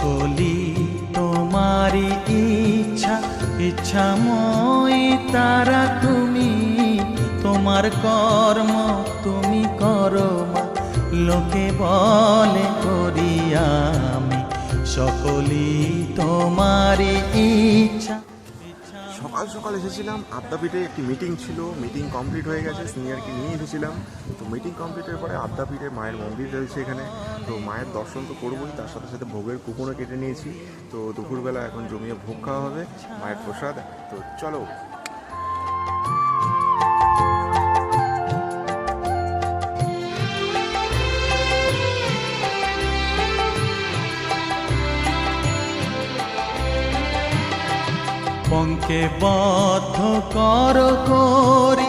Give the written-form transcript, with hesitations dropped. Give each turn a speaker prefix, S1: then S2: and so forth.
S1: সকলি তোমারি ইচ্ছা, ইচ্ছাময়ী তারা তুমি, তোমার কর্ম তুমি করো মা, লোকে বলে করি আমি, সকলি তোমারি ইচ্ছা।
S2: সকাল সকাল এসেছিলাম আদ্যাপীঠে, একটি মিটিং ছিল, মিটিং কমপ্লিট হয়ে গেছে, সিনিয়রকে নিয়ে এসেছিলাম। তো মিটিং কমপ্লিটের পরে আদ্যাপীঠে মায়ের মন্দির রয়েছে এখানে, তো মায়ের দর্শন তো করবোই, তার সাথে সাথে ভোগের কুপনও কেটে নিয়েছি। তো দুপুরবেলা এখন জমিয়ে ভোগ খাওয়া হবে, মায়ের প্রসাদ। তো চলো।
S1: পঙ্কে বদ্ধ কর করি